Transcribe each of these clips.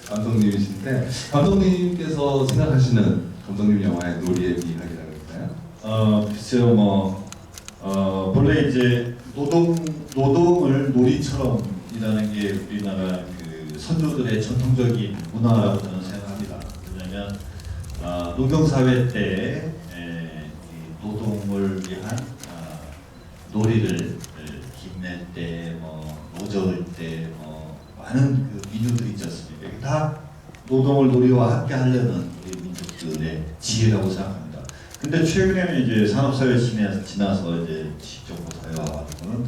감독님이신데 감독님께서 생각하시는 감독님 영화의 놀이의 미학이라고 할까요? 글쎄요, 본래 이제 노동을 놀이처럼이라는 게 우리나라 그 선조들의 전통적인 문화라고 저는 생각합니다. 왜냐하면 농경사회 때 이 노동을 위한 놀이를 김낼 때, 노저을 때, 많은 그 민요들이 있지 않습니까? 이게 다 노동을 놀이와 함께 하려는 우리 민족들의 지혜라고 생각합니다. 근데 최근에는 이제 산업사회 지나서 이제 지적고 사회와 가지고는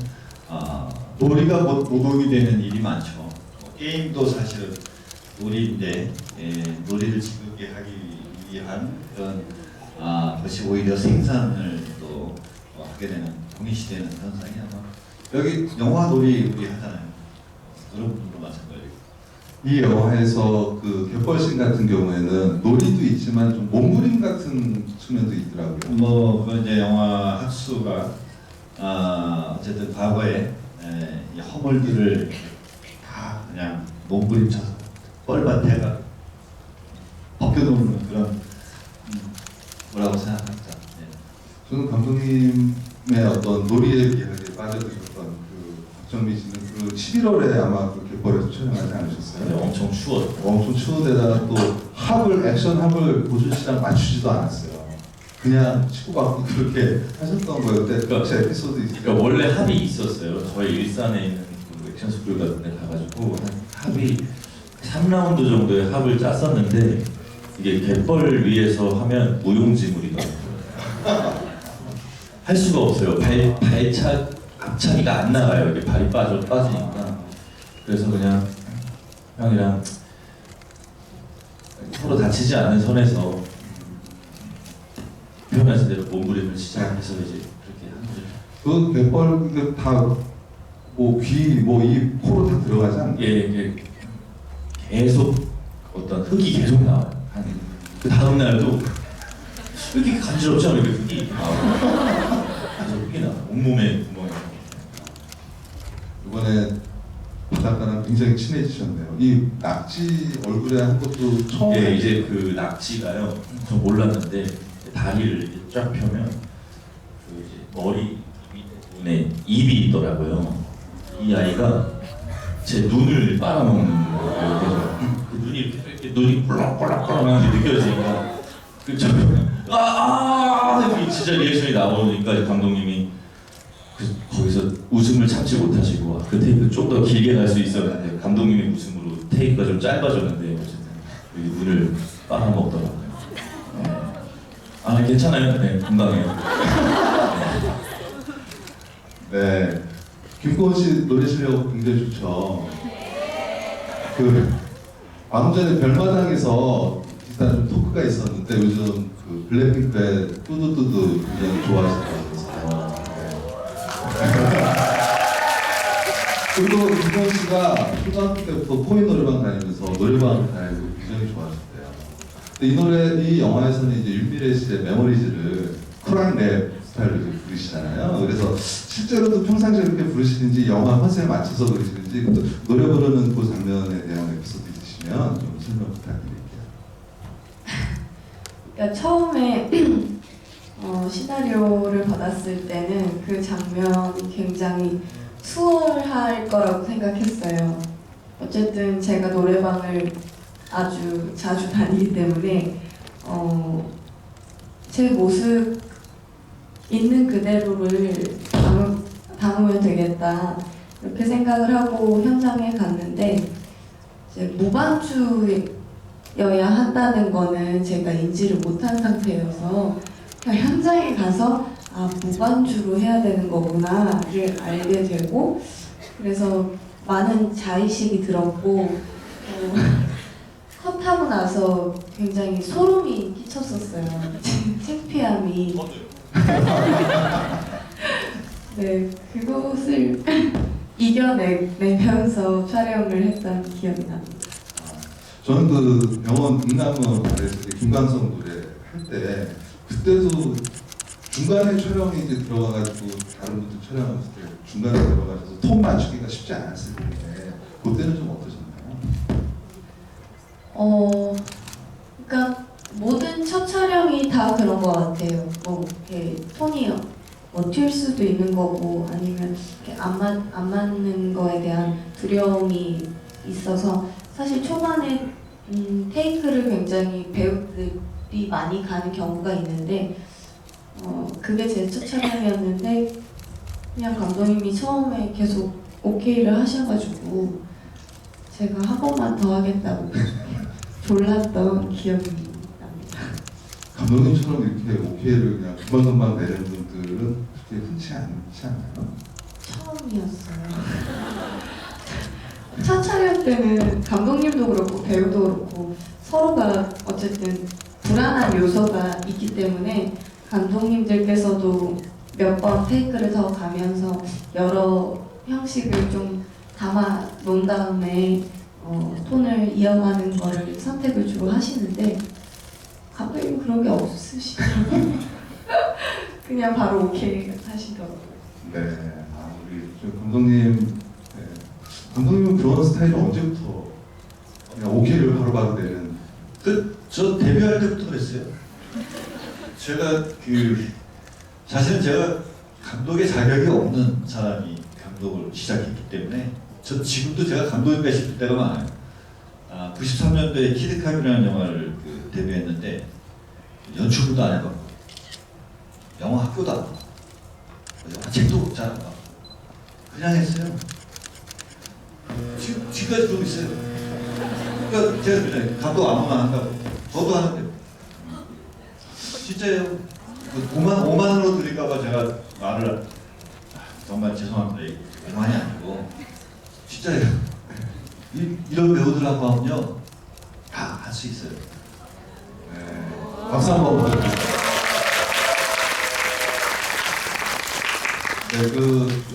놀이가 노동이 되는 일이 많죠. 게임도 사실은 놀이인데 놀이를 즐겁게 하기 위한 그런 것이 오히려 생산을 또 하게 되는 동일시되는 현상이 아마 여기 영화 놀이 우리 하잖아요. 여러분들도 마찬가지고. 이 영화에서 그 갯벌씬 같은 경우에는 놀이도 있지만 좀 몸부림 같은 측면도 있더라고요. 그 이제 영화 학수가 어쨌든 과거에 이 허물들을 다 그냥 몸부림쳐서 뻘밭에가 벗겨놓는 그런 뭐라고 생각합니다. 저는 감독님의 어떤 놀이의 비하에 빠져드셨던 그 박정미 씨는 그 11월에 아마 그 갯벌에서 촬영하지 않으셨어요? 네, 엄청 추워요. 엄청 추운 데다가 또 액션 합을 고준 씨랑 맞추지도 않았어요. 그냥 치고받고 그렇게 하셨던 거예요. 그때 혹시 에피소드 있어요? 그러니까 원래 합이 있었어요. 저희 일산에 있는 그 액션 스쿨 같은 데 가가지고 합이 3라운드 정도의 합을 짰었는데 이게 갯벌 위에서 하면 무용지물이더라고요. 할 수가 없어요. 앞차기가 안 나가요. 이게 발이 빠지니까. 그래서 그냥 형이랑 서로 다치지 않은 선에서 표현하신 대로 몸부림을 시작해서 이제 그렇게 한 거죠. 그 갯벌 다뭐 귀, 입, 코로 다 들어가지 않나요? 예, 이게 계속 어떤 흙이 계속 나와요. 그 다음 날도 이렇게 간지럽지 않아요? 이렇게 흙이 나와요. 계속 흙이 나와요. 온몸에 구멍이. 이번에 바닷가랑 굉장히 친해지셨네요. 이 낙지 얼굴에 한 것도 처음. 예, 이제 그 낙지가요. 저 몰랐는데 다리를 이렇게 쫙 펴면 그 이제 머리 밑에 입이 있더라고요. 이 아이가 제 눈을 빨아먹는 거예요. 그래서 그 눈이 이렇게 눈이 꿀렁꿀렁꿀렁하게 느껴지니까 그저 이렇게 진짜 리액션이 나오니까 감독님이 거기서 웃음을 참지 못하시고 그 테이크 좀 더 길게 갈 수 있었는데 감독님의 웃음으로 테이크가 좀 짧아졌는데 어쨌든 여기 눈을 빨아먹더라고요. 괜찮아요. 네, 건강해요. 네. 김고은 씨 노래 실력 굉장히 좋죠. 그 방금 전에 별마당에서 비슷한 좀 토크가 있었는데 요즘 그 블랙핑크의 뚜두뚜두 굉장히 좋아하신다고 했어요. 그리고 김고은 씨가 초등학교 때부터 코인 노래방 다니면서 노래방 다니고 굉장히 좋아하셨대요. 이 노래, 이 영화에서는 이제 윤미래 씨의 메모리즈를 쿨한 랩 스타일로 이제 부르시잖아요. 그래서 실제로도 평상시에 그렇게 부르시는지 영화 컨셉에 맞춰서 그러시는지 또 노래 부르는 그 장면에 대한 에피소드 있으시면 좀 설명 부탁드릴게요. 그러니까 처음에 시나리오를 받았을 때는 그 장면이 굉장히 수월할 거라고 생각했어요. 어쨌든 제가 노래방을 아주 자주 다니기 때문에 제 모습 있는 그대로를 담으면 되겠다 이렇게 생각을 하고 현장에 갔는데 이제 무반주여야 한다는 거는 제가 인지를 못한 상태여서 그냥 현장에 가서 무반주로 해야 되는 거구나를 알게 되고 그래서 많은 자의식이 들었고 컷하고 나서 굉장히 소름이 끼쳤었어요. 창피함이. 네, 그것을 이겨내면서 촬영을 했던 기억이 납니다. 저는 그 병원 응남원 아래에서 김광석 노래 할 때 그때도 중간에 촬영이 이제 들어가가지고 다른 분들 촬영했을 때 중간에 들어가셔서 톤 맞추기가 쉽지 않았을 텐데 그때는 좀 어떠셨나요? 그러니까 모든 첫 촬영이 다 그런 것 같아요. 뭐 이렇게 톤이 튈 수도 있는 거고 아니면 이렇게 안 맞는 거에 대한 두려움이 있어서 사실 초반에 테이크를 굉장히 배우들이 많이 가는 경우가 있는데 그게 제 첫 촬영이었는데 그냥 감독님이 처음에 계속 오케이를 하셔가지고 제가 한 번만 더 하겠다고 졸랐던 기억이 납니다. 감독님처럼 이렇게 오케이를 그냥 금방금방 내는 분들은 그렇게 흔치 않지 않나요? 처음이었어요. 첫 촬영 때는 감독님도 그렇고 배우도 그렇고 서로가 어쨌든 불안한 요소가 있기 때문에 감독님들께서도 몇 번 테이크를 더 가면서 여러 형식을 좀 담아 놓은 다음에 톤을 이어가는 거를 선택을 주로 하시는데 감독님 그런 게 없으시죠? 그냥 바로 오케이 하시더라고요. 네, 우리 감독님, 네. 감독님은 그런 스타일이 언제부터 그냥 오케이를 바로바로 내는? 저 데뷔할 때부터 그랬어요. 제가 사실은 제가 감독의 자격이 없는 사람이 감독을 시작했기 때문에 저 지금도 제가 감독인가 싶을 때가 많아요. 93년도에 키드캅이라는 영화를 데뷔했는데 연출도 안 해봤고 영화 학교도 안 가고 영화 책도 잘 안 가고 그냥 했어요. 지금까지 그러고 있어요. 그러니까 제가 그냥 감독 아무나 한다고 저도 하는데 진짜요. 5만으로 드릴까봐 제가 말을 정말 죄송합니다. 오만이 아니고 진짜예요. 이런 배우들하고 하면요 다 할 수 있어요. 네, 박수 한번 부탁드립니다. 네,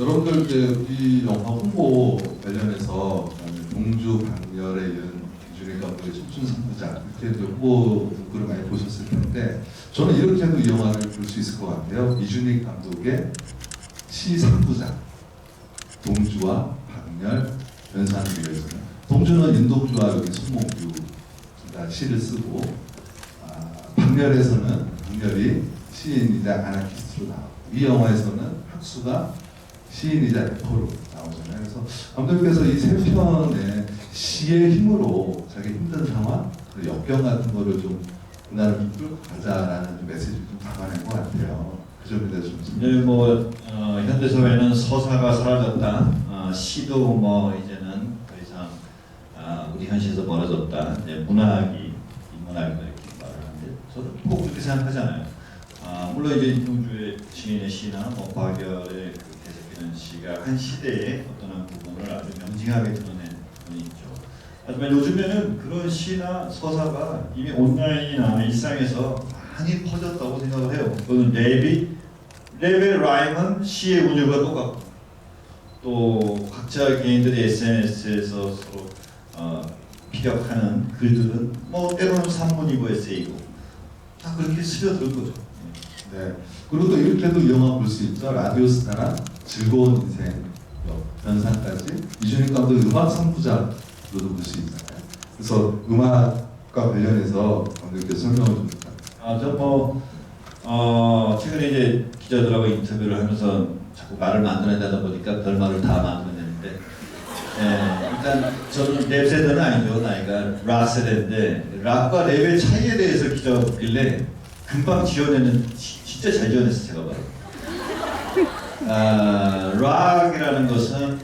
여러분들 이제 이 영화 홍보 관련해서 동주 박렬에 이은 김준일 감독의 청춘 선구자 이렇게 홍보 문구를 많이 보셨을 텐데 저는 이렇게도 이 영화를 볼 수 있을 것 같아요. 이준익 감독의 시 3부작 동주와 박렬 연산을 위해서는 동주는 윤동주와 여기 손몽규가 시를 쓰고 박렬에서는 박렬이 시인이자 아나키스트로 나오고 이 영화에서는 학수가 시인이자 래퍼로 나오잖아요. 그래서 감독님께서 이 세 편의 시의 힘으로 자기 힘든 상황, 그 역경 같은 거를 좀 그날을 좀 끌고 가자라는 좀 메시지를 좀 담아낸 것 같아요. 그 점에 대해서 좀 네, 현대 사회는 서사가 사라졌다. 시도 이제는 더 이상 우리 현실에서 멀어졌다. 이제 문학이 인문학이다 이렇게 말을 하는데 저는 꼭 그렇게 생각하잖아요. 물론 이제 윤동주의 시인의 시나 박열의 계속되는 시가 한 시대의 어떤 부분을 아주 명징하게 드러낸 부분이 있죠. 하지만 요즘에는 그런 시나 서사가 이미 온라인이나 일상에서 많이 퍼졌다고 생각을 해요. 그건 랩의 라임은 시의 운율과 똑같고 또 각자 개인들이 SNS에서 서로 피력하는 글들은 때로는 산문이고 에세이고 다 그렇게 스며드는 거죠. 네. 그리고 또 이렇게도 이 영화 볼 수 있죠. 라디오스타랑 즐거운 인생 연산까지 이준익 감독의 음악 3부작으로도 볼 수 있잖아요. 그래서 음악과 관련해서 감독님께서 설명을 좀 부탁드립니다. 최근에 이제 기자들하고 인터뷰를 하면서 자꾸 말을 만들어내다 보니까 별말을 다 만들어내는데 일단 저는 랩 세대는 아니죠. 나이가 락 세대인데 락과 랩의 차이에 대해서 기자가 묻길래 금방 지어내는 진짜 잘 지어냈어 제가 봐요. 락이라는 것은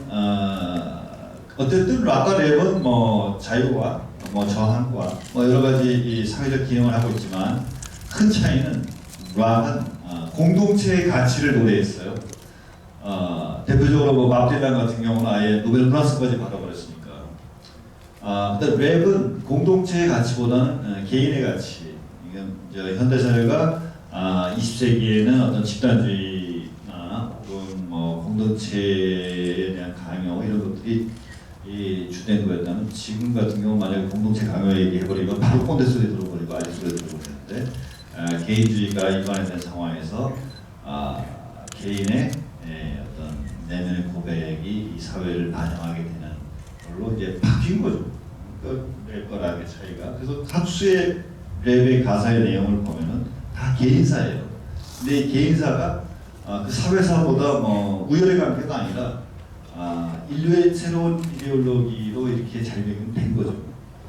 어쨌든 락과 랩은 자유와 저항과 여러 가지 이 사회적 기능을 하고 있지만 큰 차이는 락은 공동체의 가치를 노래했어요. 대표적으로 밥 딜런 같은 경우는 아예 노벨 문학상까지 받아버렸으니까. 근데 랩은 공동체의 가치보다는 개인의 가치. 이제 현대 사회가 20세기에는 어떤 집단주의나 혹은 공동체에 대한 강요 이런 것들이 주된 거였다면 지금 같은 경우 만약에 공동체 강요 얘기해버리면 바로 꼰대 소리 들어버리고 아직 소리 들어버리는데 개인주의가 일반화된 상황에서 개인의 어떤 내면의 고백이 이 사회를 반영하게 되는 걸로 이제 바뀐 거죠. 랩과 락의 차이가. 그래서 학수의 랩의 가사의 내용을 보면은 다 개인사예요. 근데 이 개인사가 그 사회사보다 뭐 우열의 관계가 아니라 인류의 새로운 이데올로기로 이렇게 자리매김된 거죠.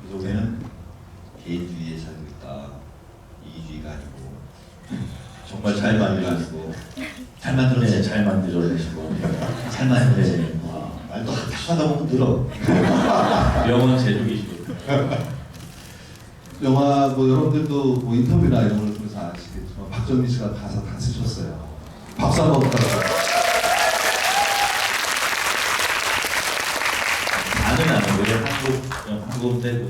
그래서 우리는 개인주의에 살고 있다. 이기주의가 아니고 정말 잘 만들어지고 잘 만들었지. 네, 잘 만들어내시고 잘 만들었지. 네. 말도 하다 보면 늘어. 명언 제조기시고 영화 뭐 여러분들도 뭐 인터뷰나 이런 걸 통해서 아시겠지만 박정민 씨가 가사 다 쓰셨어요. 박수 한번 부탁드립니다. 나는 왜 한국 때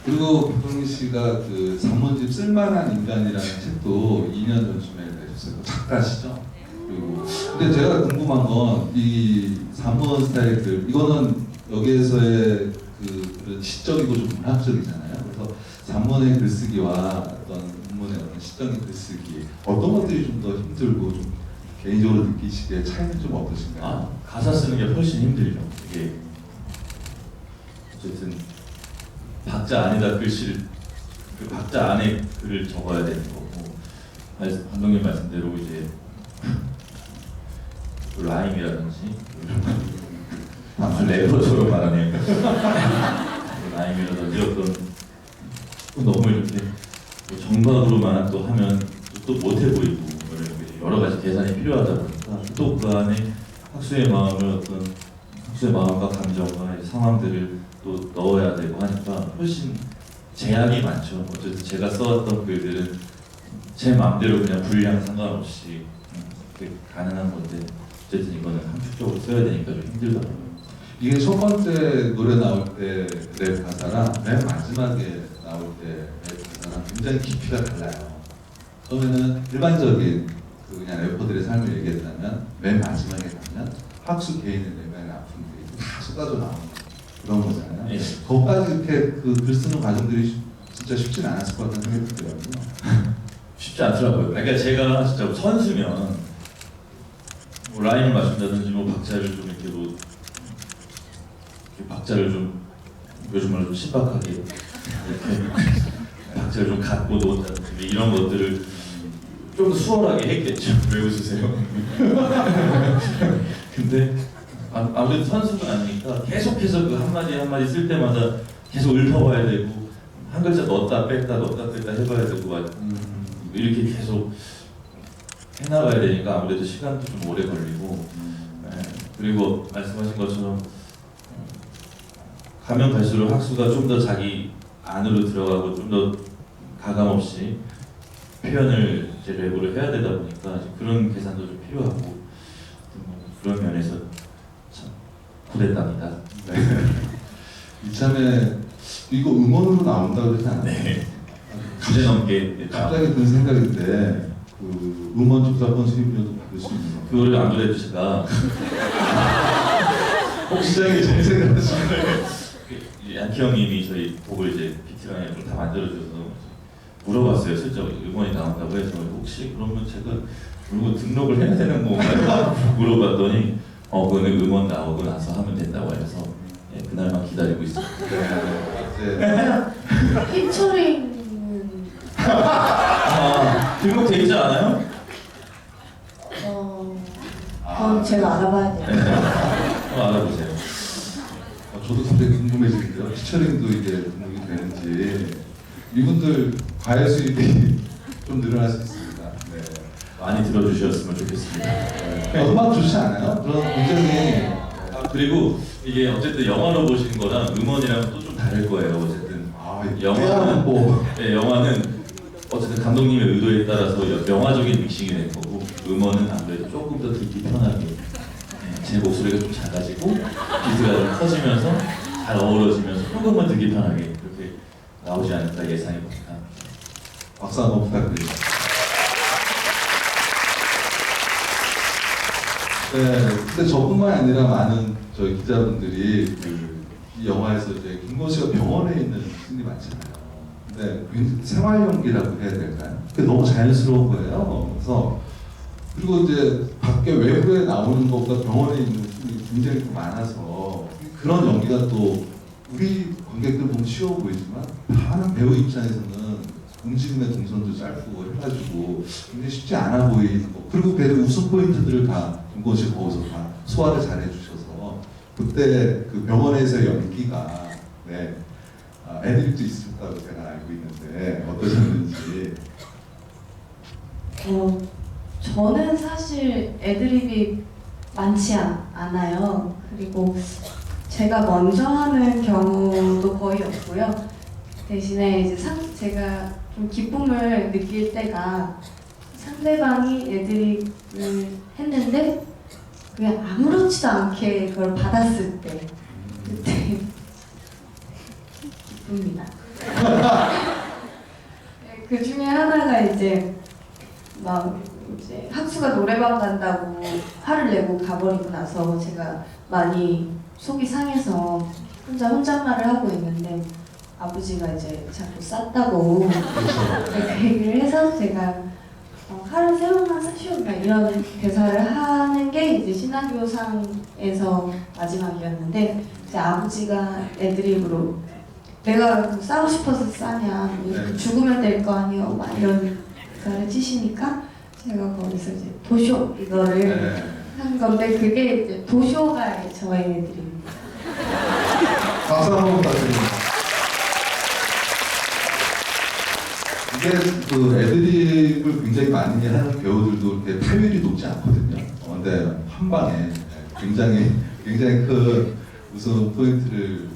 그리고 박정민 씨가 그 산문집 쓸만한 인간이라는 책도 2년 전쯤에 내셨어요. 작가시죠? 그리고 근데 제가 궁금한 건 이 산문 스타일 글 이거는 여기에서의 그런 시적이고 좀 문학적이잖아요. 그래서 산문의 글쓰기와 어떤 문문의 어떤 시적인 글쓰기 어떤 것들이 좀 더 힘들고 좀 개인적으로 느끼시기에 차이는 좀 어떠신가요? 가사 쓰는 게 훨씬 힘들죠. 이게 어쨌든 박자 안에다 글씨를 그 박자 안에 글을 적어야 되는 거고 감독님 말씀대로 이제 그 라임이라든지 래퍼처럼 말하네요. 라임이라든지 어떤 너무 이렇게 뭐 정박으로만 또 하면 또 못해 보이고 여러 가지 계산이 필요하다 보니까 또 그 안에 학수의 마음을 어떤 학수의 마음과 감정과 상황들을 또 넣어야 되고 하니까 훨씬 제약이 많죠. 어쨌든 제가 써왔던 글들은 제 마음대로 그냥 분량 상관없이 그렇게 가능한 건데 어쨌든 이거는 함축적으로 써야 되니까 좀 힘들더라고요. 이게 첫 번째 노래 나올 때 랩 가사랑 맨 마지막에 나올 때 랩 가사랑 굉장히 깊이가 달라요. 처음에는 일반적인 그 그냥 래퍼들의 삶을 얘기했다면 맨 마지막에 가면 학수 개인의 내면의 아픔들이 다 쏟아져 나오는 그런 거잖아요. 네. 거기까지 이렇게 그 글 쓰는 과정들이 진짜 쉽진 않았을 것 같다는 생각이 들더라고요. 쉽지 않더라고요. 그러니까 제가 진짜 선수면 뭐 라인을 맞춘다든지 뭐 박자를 좀 이렇게 뭐 이렇게 박자를 좀 요즘 말로 좀 신박하게 이렇게 박자를 좀 갖고 놓는다든지 이런 것들을 좀 더 수월하게 했겠죠. 왜 웃으세요? 근데 아무래도 선수가 아니니까 계속해서 그 한마디 한마디 쓸 때마다 계속 읊어봐야 되고 한 글자 넣었다 뺐다 해봐야 되고 막 이렇게 계속 해나가야 되니까 아무래도 시간도 좀 오래 걸리고 그리고 말씀하신 것처럼 가면 갈수록 학수가 좀 더 자기 안으로 들어가고 좀 더 가감없이 표현을 이제 랩으로 해야 되다 보니까 그런 계산도 좀 필요하고 그런 면에서 참 고됐답니다. 이참에 이거 음원으로 나온다고 그러지 않아요? 네. 주제 넘게 갑자기 든 생각인데 그 음원 저작권 수입료도 받을 수 있는 거. 그거를 안 그래도 제가 시장에 잘 생각하시는 양키 형님이 저희 곡을 이제 비트랑 앱을 다 만들어줘서 물어봤어요. 슬쩍 음원이 나온다고 해서 혹시 그러면 제가 그리고 등록을 해야 되는 건가요? 물어봤더니 그거는 음원 나오고 나서 하면 된다고 해서 그날만 기다리고 있어요. 피처링은 등록돼 있지 않아요? 그건 제가 알아봐야 돼요. 한번 알아보세요. 저도 갑자기 궁금해지는데요. 피처링도 이게 등록이 되는지 이분들 과외 수입이 좀 늘어날 수 있습니다. 네. 많이 들어주셨으면 좋겠습니다. 음악 좋지 않아요? 그런 굉장히 그리고 이게 어쨌든 영화로 보시는 거랑 음원이랑 또 좀 다를 거예요. 어쨌든 영화는 뭐 네, 영화는 어쨌든 감독님의 의도에 따라서 영화적인 믹싱이 된 거고 음원은 아무래도 조금 더 듣기 편하게 제 목소리가 좀 작아지고 비트가 좀 커지면서 잘 어우러지면서 조금만 듣기 편하게 그렇게 나오지 않을까 예상해 봅니다. 박수 한번 부탁드립니다. 네, 근데 저뿐만 아니라 많은 저희 기자분들이 이 영화에서 이제 김건 씨가 병원에 있는 씬이 많잖아요. 근데 생활 연기라고 해야 될까요? 그게 너무 자연스러운 거예요. 그래서 그리고 이제 밖에 외부에 나오는 것보다 병원에 있는 씬이 굉장히 또 많아서 그런 연기가 또 우리 관객들 보면 쉬워 보이지만 다른 배우 입장에서는 움직임의 동선도 짧고 해가지고 굉장히 쉽지 않아 보이는 거. 그리고 배우 웃음 포인트들을 다 김고은 씨 거기서 다 소화를 잘 해주셔서 그때 그 병원에서의 연기가 네, 애드립도 있었다고 제가 알고 있는데 어떠셨는지. 저는 사실 애드립이 많지 않아요. 그리고 제가 먼저 하는 경우도 거의 없고요. 대신에 이제 제가 좀 기쁨을 느낄 때가 상대방이 애드립을 했는데 그냥 아무렇지도 않게 그걸 받았을 때 그때 기쁩니다. 그 중에 하나가 이제 막 이제 학수가 노래방 간다고 화를 내고 가버리고 나서 제가 많이 속이 상해서 혼잣말을 하고 있는데 아버지가 이제 자꾸 쌌다고 그 얘기를 해서 제가 칼을 세 번만 사시오 이런 대사를 하는 게 이제 신한교상에서 마지막이었는데 이제 아버지가 애드립으로 내가 싸고 싶어서 싸냐 죽으면 될 거 아니요 막 이런 대사를 치시니까 제가 거기서 이제 도쇼 이거를 한 건데 그게 이제 도쇼가 저의 애드립입니다. 박수 한번 부탁드립니다. 이게 그 애드립을 굉장히 많이 하는 배우들도 이렇게 타율이 높지 않거든요. 근데 한 방에 굉장히 큰 웃음 포인트를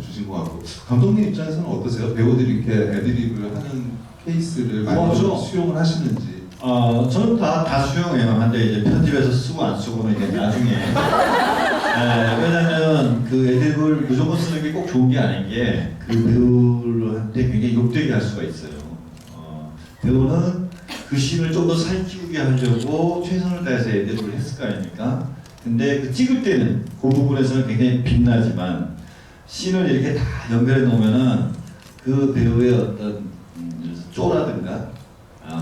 주신 것 같고 감독님 입장에서는 어떠세요? 배우들이 이렇게 애드립을 하는 케이스를 많이 수용을 하시는지. 저는 다 수용해요. 근데 이제 편집에서 쓰고 안 쓰고는 이제 나중에. 왜냐면 그 애드립을 무조건 쓰는 게 꼭 좋은 게 아닌 게 그 배우한테 굉장히 욕되게 할 수가 있어요. 배우는 그 씬을 좀 더 살찌우게 하려고 최선을 다해서 애드립을 했을 거 아닙니까? 근데 그 찍을 때는 그 부분에서는 굉장히 빛나지만 씬을 이렇게 다 연결해 놓으면은 그 배우의 어떤 쪼라든가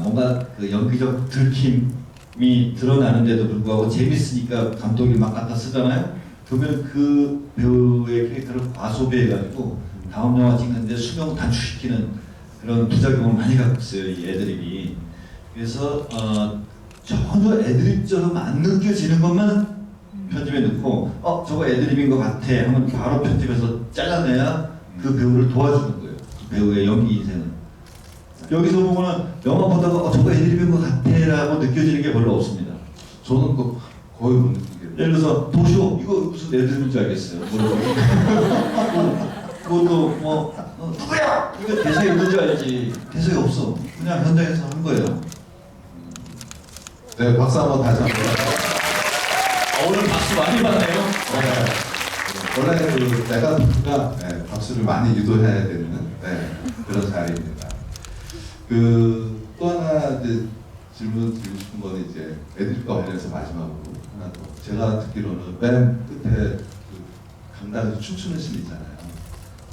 뭔가 그 연기적 들킴이 드러나는데도 불구하고 재밌으니까 감독이 막 갖다 쓰잖아요. 그러면 그 배우의 캐릭터를 과소비해가지고 다음 영화 찍는데 수명 단축시키는 그런 부작용을 많이 갖고 있어요, 이 애드립이. 그래서 전혀 애드립처럼 안 느껴지는 것만 편집에 넣고 저거 애드립인 것 같아 하면 바로 편집해서 잘라내야 그 배우를 도와주는 거예요. 그 배우의 연기 인생은. 여기서 보면은 영화 보다가 저거 애드립인 것 같아라고 느껴지는 게 별로 없습니다. 저는 거의 못 느끼게. 예를 들어서 도쇼 이거 무슨 애드립인 줄 알겠어요. 그것도 누구야? 이거 대사에 있는 줄 알지. 대사에 없어. 그냥 현장에서 한 거예요. 네, 박수 한번 다시 한번. 오늘 박수 많이 받네요. 원래 그 메가토크가 박수를 많이 유도해야 되는 그런 자리입니다. 또 하나 이제 질문 드리고 싶은 건 이제 애드립과 관련해서 마지막으로 하나 더. 제가 듣기로는 맨 끝에 그 강당에서 춤추는 씬 있잖아요.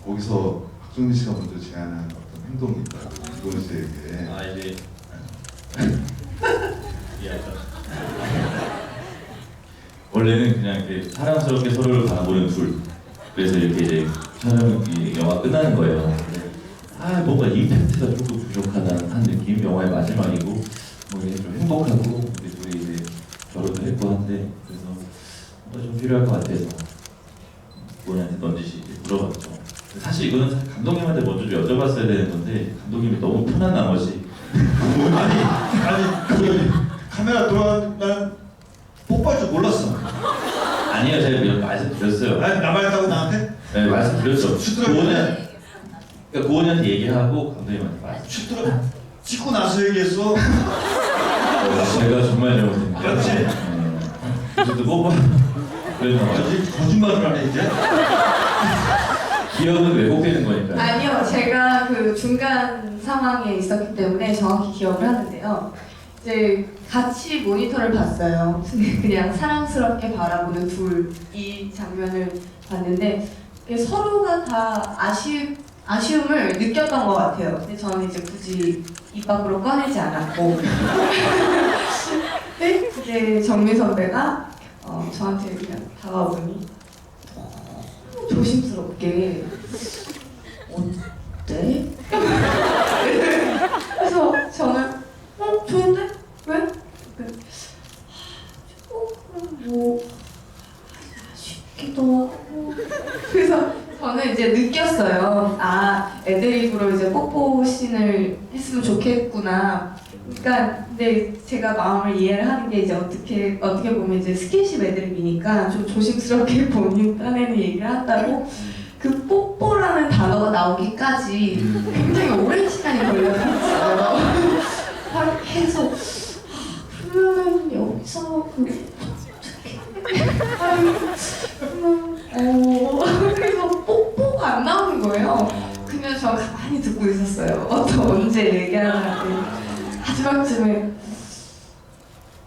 거기서 박정민 씨가 먼저 제안한 어떤 행동이 있다고 이건 씨에게. 이제 원래는 그냥 이렇게 사랑스럽게 서로를 바라보는 둘. 그래서 이렇게 이제 촬영이 영화 끝나는 거예요. 뭔가 임팩트가 조금 부족하다는 한 느낌. 영화의 마지막이고 뭐 이제 좀 행복하고 우리 이제 결혼도 했고 한데 그래서 뭔가 좀 필요할 것 같아서 본인한테 던지시 물어봤죠. 사실 이거는 감독님한테 먼저 좀 여쭤봤어야 되는 건데 감독님이 너무 편한 나머지 아니 카메라 돌아난 뽀뽀할 줄 몰랐어. 아니요, 제가 말씀드렸어요. 나발했다고 나한테? 네, 말씀드렸죠. 슈트를 고은이한테 얘기하고 감독님한테 말씀. 슈트를 찍고 나서 얘기했어. 제가 정말 잘못했는데. 그렇지. 그래도 뽀뽀. 그래서 거짓말을 하네 이제. 기억은 왜곡되는 거니까. 아니요, 제가 그 중간 상황에 있었기 때문에 정확히 기억을 하는데요. 이제 같이 모니터를 봤어요. 그냥 사랑스럽게 바라보는 둘 이 장면을 봤는데 서로가 다 아쉬움을 느꼈던 것 같아요. 근데 저는 이제 굳이 입 밖으로 꺼내지 않았고 근데 이제 정민 선배가 저한테 그냥 다가오더니 조심스럽게 어때? 그래서 저는 좋은데? 왜? 뭐 쉽기도 하고 그래서 저는 이제 느꼈어요. 아 애드립으로 이제 뽀뽀 씬을 했으면 좋겠구나. 그러니까 근데 제가 마음을 이해를 하는 게 이제 어떻게 보면 이제 스킨십 애드립이니까 좀 조심스럽게 본인 딴에는 얘기를 한다고 그 뽀뽀라는 단어가 나오기까지 굉장히 오랜 시간이 걸렸어요. 계속 그러면 여기서 그래서 뽀뽀가 안 나오는 거예요. 그냥 저 가만히 듣고 있었어요. 언제 얘기하나. 마지막쯤에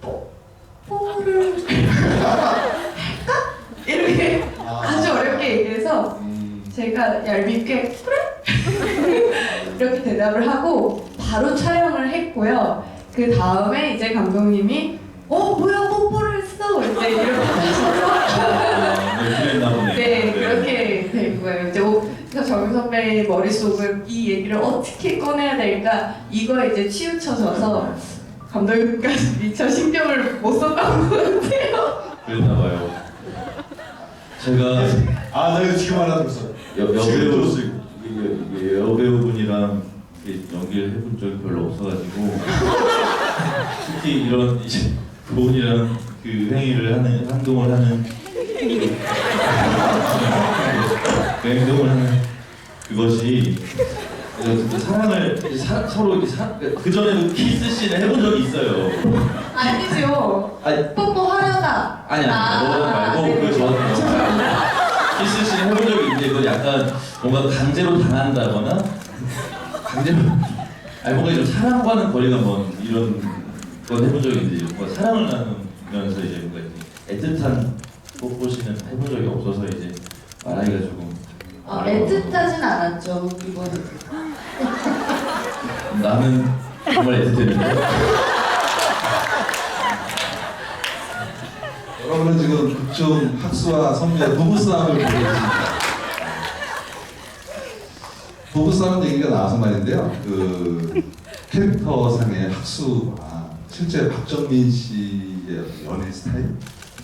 뽀뽀를 할까? 이렇게 아주 어렵게 얘기해서 제가 얄밉게 그래? 이렇게 대답을 하고 바로 촬영을 했고요. 그 다음에 이제 감독님이 뭐야 뽀뽀를 했어? 이제 이렇게 하셔서 그랬나 보네. 네 그렇게 된 거예요. 이제 그래서 정유 선배의 머릿속은 이 얘기를 어떻게 꺼내야 될까 이거에 이제 치우쳐져서 감독님까지 미처 신경을 못 썼던 것 같아요. 그랬나 봐요. 제가 나 이거 지금 알아들었어. 여배우분이랑 연기를 해본 적이 별로 없어가지고 특히 이런 이제 그분이랑 그 행동을 하는 그 행동을 하는 그것이 사랑을 서로 그 전에도 키스 씬을 해본 적이 있어요. 아니죠. 아니 뽀뽀 하려다. 아니 너는 말고 그 전 키스 씬 해본 적이 있는데 그건 약간 뭔가 강제로 당한다거나 강제로 뭔가 좀 사랑과는 거리가 먼 이런 건 해본 적이 있는데 뭔가 사랑을 나누면서 이제 뭔가 이렇게 애틋한 뽀뽀씬은 해본 적이 없어서 이제 말하기가 조금 애틋하진 않았죠 이번에. 나는 정말 애틋했는데 여러분은 지금 극중 학수와 선미의 부부싸움을 보고 계십니다. 부부싸움 얘기가 나와서 말인데요. 그 캐릭터상의 학수와 실제 박정민 씨의 연애 스타일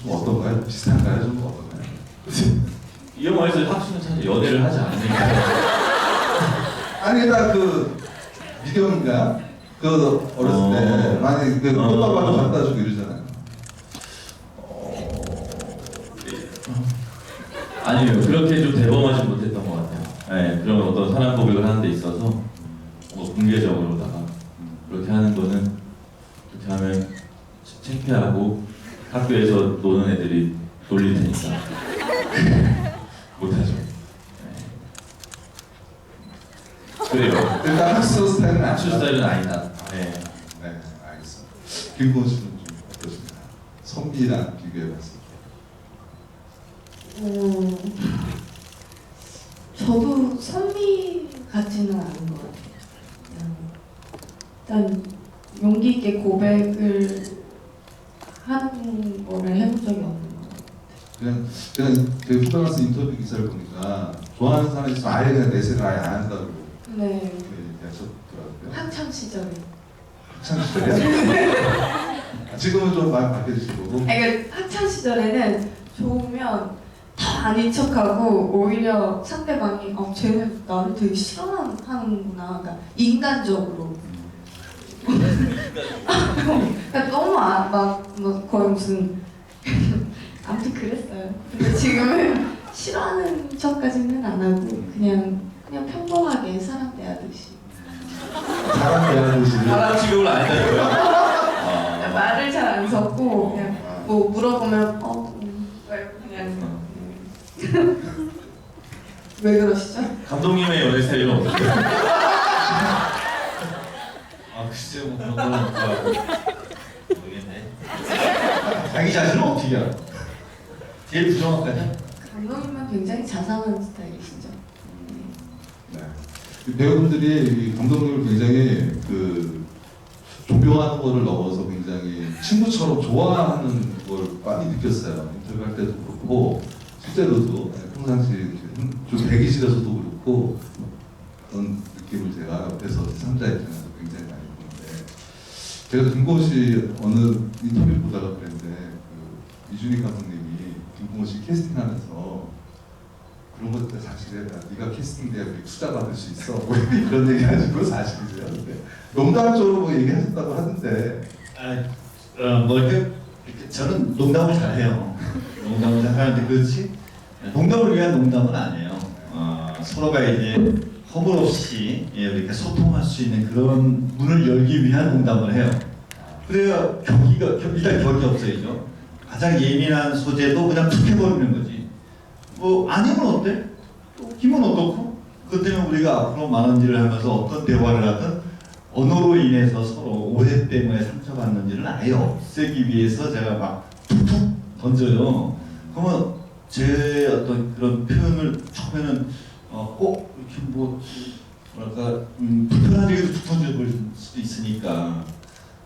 좀 어떤가요? 비슷한가요? 좀 어떤가요? 이 영화에서 학수는 사실 연애를 하지 않으니까 아니 그 미경인가 그 어렸을 때 많이 그 꽃다발을 갖다 주고 이러잖아요. 아니요 그렇게 좀 대범하지 못했던 것 같아요. 네, 그런 어떤 사랑 고백을 하는 데 있어서 뭔가 공개적으로다가 그렇게 하는 거는 그렇게 하면 창피하고 학교에서 노는 애들이 놀릴 테니까 못하죠. 네. 그래요. 일단 학수 스타일은 학수 스타일은 아니다. 네. 네, 알겠습니다. 김고은 씨는 좀 어떠신가요? 선비랑 비교해봤을 때. 저도 선미 같지는 않은 것 같아요. 일단 용기 있게 고백을 하는 거를 해본 적이 없는 것 같아요. 그냥 그 프랑스 인터뷰 기사를 보니까 좋아하는 사람이 있으면 아예 그냥 내색을 아예 안 한다고 네. 얘기하셨더라고요. 학창 시절에. 학창 시절이야? 지금은 좀 많이 바뀌어지신 거고. 그러니까 학창 시절에는 좋으면 더 아닌 척하고 오히려 상대방이 쟤는 나를 되게 싫어하는구나. 그러니까 인간적으로. 그러니까 너무 막 거의 무슨 아무튼 그랬어요. 근데 지금은 싫어하는 척까지는 안 하고 그냥 평범하게 사람 대하듯이 사람 대하듯이. 사람 취급을 안 했다고요? 말을 잘 안 섞고 그냥 뭐 물어보면 그냥 왜 그러시죠? 감독님의 연애 스타일은 어떠세요? 글쎄요 뭐 그런 거니까 모르겠네. 자기 자신은 어떻게 알아? 제일 부정확하냐? 감독님은 굉장히 자상한 스타일이시죠. 네. 이 배우분들이 이 감독님을 굉장히 그 존경하는 거를 넘어서 굉장히 친구처럼 좋아하는 걸 많이 느꼈어요. 인터뷰할 때도 그렇고 실제로도 평상시 이렇게 연기실에서도 그렇고 그런 느낌을 제가 옆에서 상자 입장에서 굉장히 많이 보는데 제가 김고은 씨 어느 인터뷰 보다가 그랬는데 그 이준익 감독님이 김고은 씨 캐스팅하면서 그런 것들 사실에 네가 캐스팅돼야 우리 투자 받을 수 있어 뭐 이런 얘기 하시고 사실이세요. 근데 농담적으로 뭐 얘기하셨다고 하던데 뭐 이렇게 저는 농담을 잘해요. 농담을 잘하는데 그렇지 농담을 위한 농담은 아니에요. 서로가 이제 허물 없이 이렇게 소통할 수 있는 그런 문을 열기 위한 농담을 해요. 그래야 일단 격이 없어야죠. 가장 예민한 소재도 그냥 툭 해버리는 거지. 뭐 아니면 어때? 또 힘은 어떻고? 그것 때문에 우리가 앞으로 많은 일을 하면서 어떤 대화를 하든 언어로 인해서 서로 오해 때문에 상처받는 일을 아예 없애기 위해서 제가 막 툭툭 던져요. 그러면 제 어떤 그런 표현을 처음에는 꼭 이렇게 뭐랄까 불편하게 툭 던져버릴 수도 있으니까.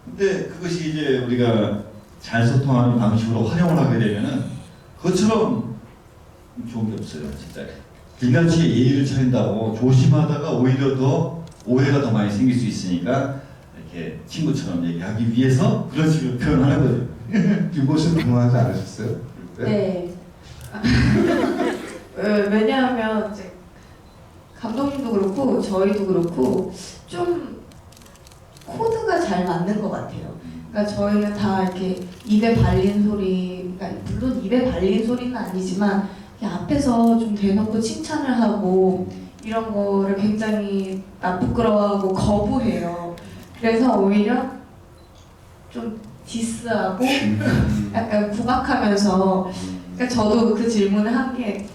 근데 그것이 이제 우리가 잘 소통하는 방식으로 활용을 하게 되면은 그것처럼 좋은 게 없어요, 진짜. 인간치에 예의를 차린다고 조심하다가 오히려 더 오해가 더 많이 생길 수 있으니까 이렇게 친구처럼 얘기하기 위해서 그런 식으로 표현하는 거죠. 김고은 씨는 궁금하지 않으셨어요? 그럴 때? 네. 왜냐하면 이제 감독님도 그렇고 저희도 그렇고 좀 코드가 잘 맞는 것 같아요. 그러니까 저희는 다 이렇게 입에 발린 소리, 그러니까 물론 입에 발린 소리는 아니지만 앞에서 좀 대놓고 칭찬을 하고 이런 거를 굉장히 부끄러워하고 거부해요. 그래서 오히려 좀 디스하고 약간 구박하면서 그러니까 저도 그 질문을 한 게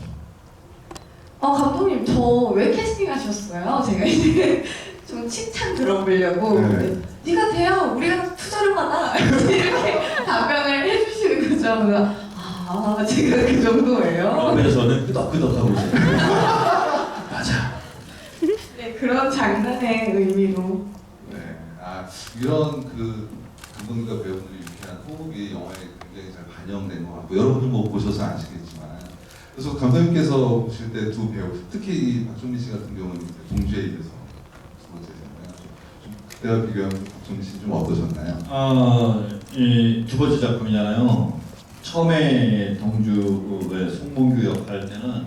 감독님 저 왜 캐스팅하셨어요? 제가 이제 좀 칭찬 들어보려고 네. 네가 돼야 우리가 투자를 받아 이렇게 답변을 해주시는 거죠. 그래서 제가 그 정도예요. 그래서는 끄덕끄덕하고 있어요. 맞아. 네, 그런 장난의 의미로. 네. 이런 그 감독님과 배우들이 유쾌한 호흡이 영화에 굉장히 잘 반영된 것 같고 여러분들 뭐 보셔서 아시겠지만 그래서 감독님께서 보실 때 두 배우 특히 이 박정민 씨 같은 경우는 이제 동주에 이어서 두 번째잖아요. 좀 그때와 비교하면 박정민 씨 좀 어떠셨나요? 이 두 번째 작품이잖아요. 처음에 동주의 송몽규 역할 때는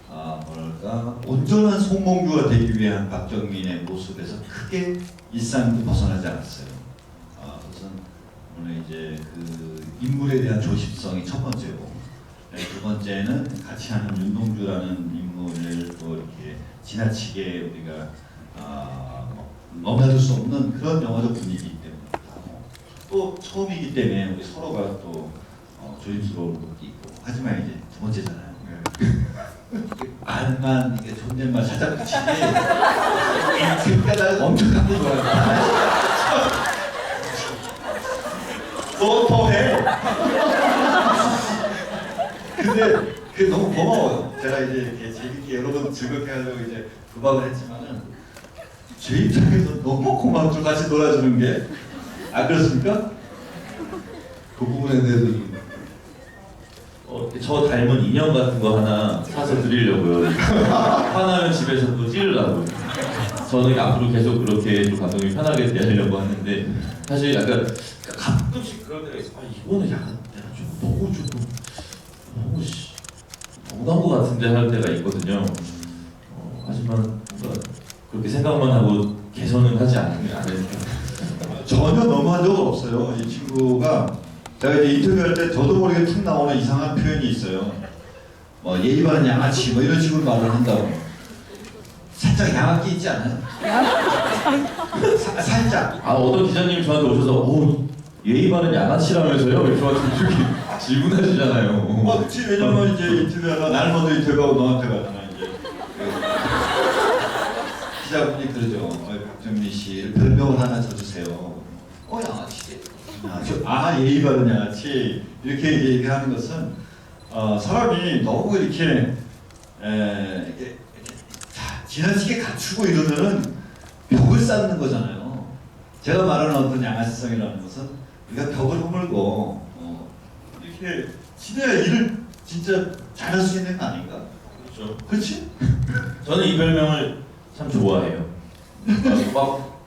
뭐랄까 온전한 송몽규가 되기 위한 박정민의 모습에서 크게 일상도 벗어나지 않았어요. 우선 오늘 이제 그 인물에 대한 조심성이 첫 번째고, 두 번째는 같이 하는 윤동주라는 인물을 또 이렇게 지나치게 우리가 넘나들 수 없는 그런 영화적 분위기이기 때문에 또 처음이기 때문에 우리 서로가 또 조심스러울 것도 있고 하지만 이제 두 번째잖아요. 말만 이게 존댓말 살짝 붙이게 그러니까 나 엄청 갖고 좋아요. 더 해. 근데 그게 너무 고마워요. 제가 이제 이렇게 재밌게 여러분 즐겁게 하려고 이제 부박을 했지만은 제 입장에서 너무 고맙죠. 같이 놀아주는 게. 안 그렇습니까? 그 부분에 대해서 좀 저 닮은 인형 같은 거 하나 사서 드리려고요. 화나면 집에서 또 찌르려고. 저는 앞으로 계속 그렇게 좀 감독님 편하게 대하려고 하는데 사실 약간 가끔씩 그럴 때가 있어. 이거는 약간 내가 좀 너무 너무한 것 같은데 할 때가 있거든요. 하지만 뭔가 그렇게 생각만 하고 개선은 하지 않으니까. 전혀 너무한 적 없어요. 이 친구가 제가 이제 인터뷰할 때 저도 모르게 툭 나오는 이상한 표현이 있어요. 뭐 예의 바른 양아치 뭐 이런 식으로 말을 한다고. 살짝 양아기 있지 않아요? 살짝. 어떤 기자님이 저한테 오셔서 예의 바른 양아치라면서요? 이렇게 질문하시잖아요. 그렇지. 왜냐면 이제 인터뷰하다 날 먼저 인터뷰하고 너한테 가잖아 이제. 기자분이 그러죠. 박정민 씨 별명을 하나 줘주세요. 양아치. 예의 바른 양아치. 이렇게 얘기하는 것은 사람이 너무 이렇게 지나치게 갖추고 이러면은 벽을 쌓는 거잖아요. 제가 말하는 어떤 양아치성이라는 것은 우리가 벽을 허물고 이렇게 지내야 일을 진짜 잘할 수 있는 거 아닌가? 그렇죠. 그렇지? 저는 이 별명을 참 좋아해요. 막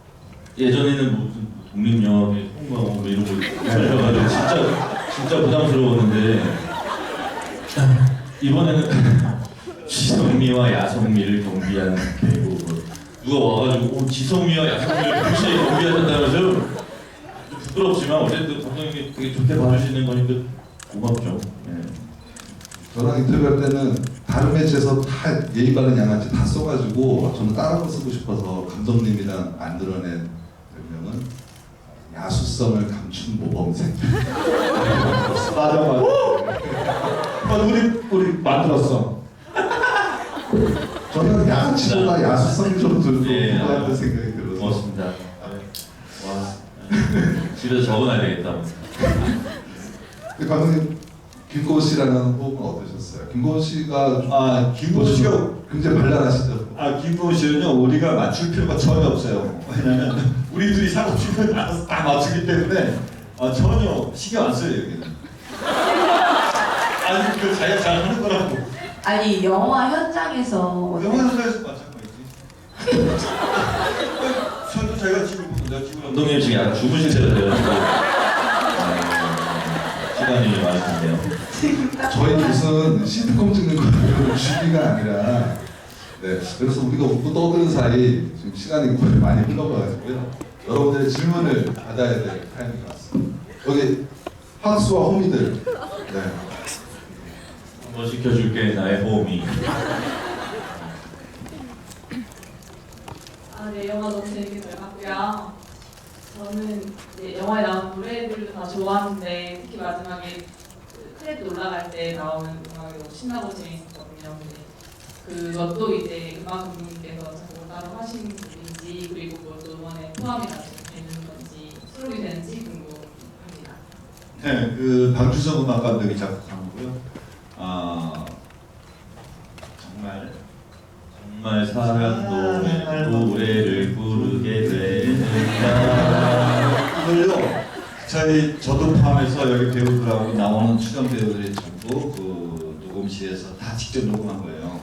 예전에는 무슨 독립영화의 홍보하고 뭐 이런 거 하셔가지고 진짜 부담스러웠는데 이번에는 지성미와 야성미를 경비한 배우 뭐 누가 와가지고 지성미와 야성미를 동시에 경비하셨다면서요? 좀 부끄럽지만 어쨌든 감독님이 되게 좋게 봐주시는 거니까 고맙죠. 네. 저랑 인터뷰할 때는 다른 매체에서 다 예의 바른 양아치 다 써가지고 저는 다른 거 쓰고 싶어서 감독님이랑 만들어낸 별명은 야수성을 감춘 모범생. 맞아. 우리 만들었어. 저는 양아치보다 야수성이 좀 들고 예, 것 같은 생각이 들어서. 고맙습니다. 와 집에서 적어놔야 되겠다. 근데 감독님 김고은 씨라는 호흡은 어떠셨어요? 김고은 씨가 김고은 씨가 굉장히 발랄하시죠? 김고은 씨는요 우리가 맞출 필요가 전혀 없어요. 왜냐면 우리 둘이 사고 싶은 알아서 다 맞추기 때문에 전혀 신경 안 써요 여기는. 아니 그 자기가 잘 하는 거라고. 아니 영화 현장에서 영화 현장에서 마찬가지지. 저도 자기가 집을 보고 내가 집을 감독님 지금 약간 주무실 때가 돼가지고 시간이 많이 드네요. 저희 무슨 시트콤 찍는 거는 주기가 아니라 네 그래서 우리가 웃고 떠드는 사이 지금 시간이 거의 많이 흘러가가지고요 여러분들의 질문을 받아야 될 타이밍이 왔습니다. 여기 하수와 호미들 네. 한번 시켜줄게 나의 호흡이. 네, 영화 너무 재밌게 잘 봤고요. 저는 이제 영화에 나온 노래들도 다 좋아하는데 특히 마지막에 그 크레딧 올라갈 때 나오는 음악이 너무 신나고 재밌었거든요. 근데 그것도 이제 음악 감독님께서 작곡을 따로 하신 분인지 그리고 그것도 음원에 포함이 되는 건지 수록이 되는지 궁금합니다. 네, 그 방주성 음악 감독이 작곡한 거고요. 정말 사랑 노래를 부르게 되는가. 이걸요. 저도 포함해서 여기 배우들하고 나오는 출연 배우들이 전부 그 녹음실에서 다 직접 녹음한 거예요.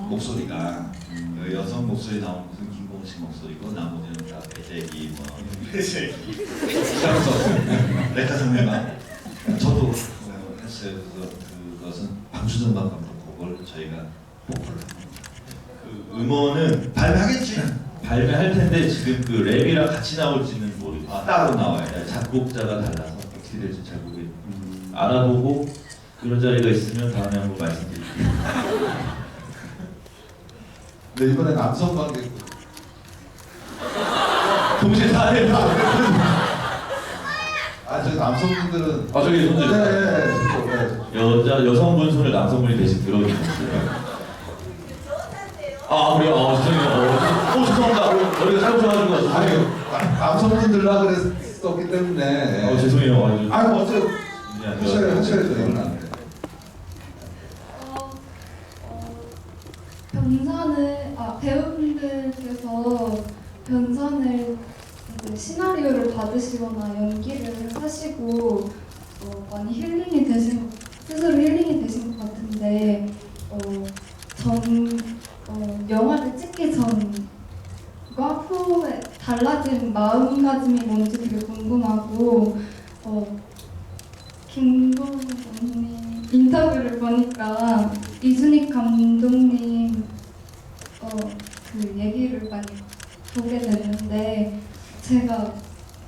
목소리가 그 여성 목소리 나오는 것은 김공식 목소리고 나머지는 다 배재기 뭐 배재기 레카 선배가 저도 했어요. 그래서 그것은 방수정 감독 곡을 저희가 보컬을 그 음원은 발매하겠지. 발매할 텐데 지금 그 랩이랑 같이 나올지는 모르겠어요. 따로 나와요. 작곡자가 달라서 어떻게 될지 잘 모르겠어요. 알아보고 그런 자리가 있으면 다음에 한번 말씀드릴게요. 네 이번에 남성 관객 동시에 다 해요. 저희 남성분들은 저기 손들. 네. 여성분 손을 남성분이 대신 들어주셨어요. 그래요? 죄송해요. 죄송합니다. 머리가 잘못해가지고. 아니 남성분들라 그랬었기 때문에 죄송해요. 어째 하셔야죠 이건 안 돼. 변산을 배우분들께서 변산을 이제 시나리오를 받으시거나 연기를 하시고 많이 힐링이 되신 스스로 힐링이 되신 것 같은데 전 영화를 찍기 전과 후에 달라진 마음가짐이 뭔지 되게 궁금하고 김동훈 감독님 인터뷰를 보니까 이준익 감독님 그 얘기를 많이 보게 됐는데 제가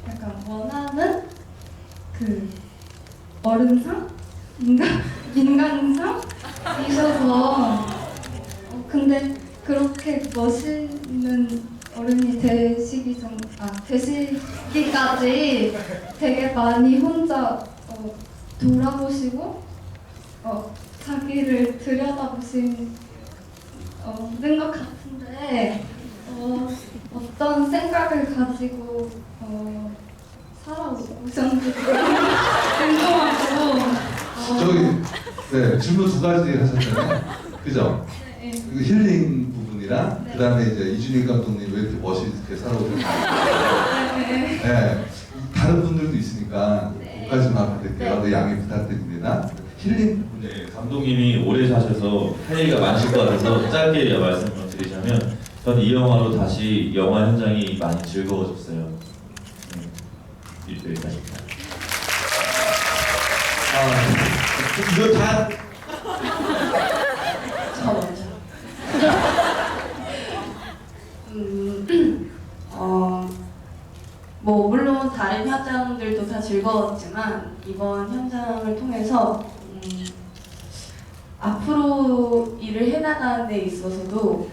약간 원하는 그 어른상? 인간상이셔서 근데 그렇게 멋있는 어른이 되시기까지 되게 많이 혼자 돌아보시고 자기를 들여다보신 것 같은데 어떤 생각을 가지고 살아오셨는지 궁금하고 네 질문 두 가지 하셨잖아요. 그죠? 네. 그 힐링 부분이랑 네. 그다음에 이제 이준익 감독님 왜 이렇게 멋있게 살아오셨는지. 네. 다른 분들도 있으니까 네. 두 가지만 받을게요. 네. 네. 양해 부탁드립니다. 힐링. 네, 감독님이 오래 사셔서 할 얘기가 많으실 것 같아서 짧게 말씀을 드리자면 저는 이 영화로 다시 영화 현장이 많이 즐거워졌어요. 여기까지입니다. 이거 다 저 먼저. 뭐 물론 다른 현장들도 다 즐거웠지만 이번 현장을 통해서 앞으로 일을 해나가는 데 있어서도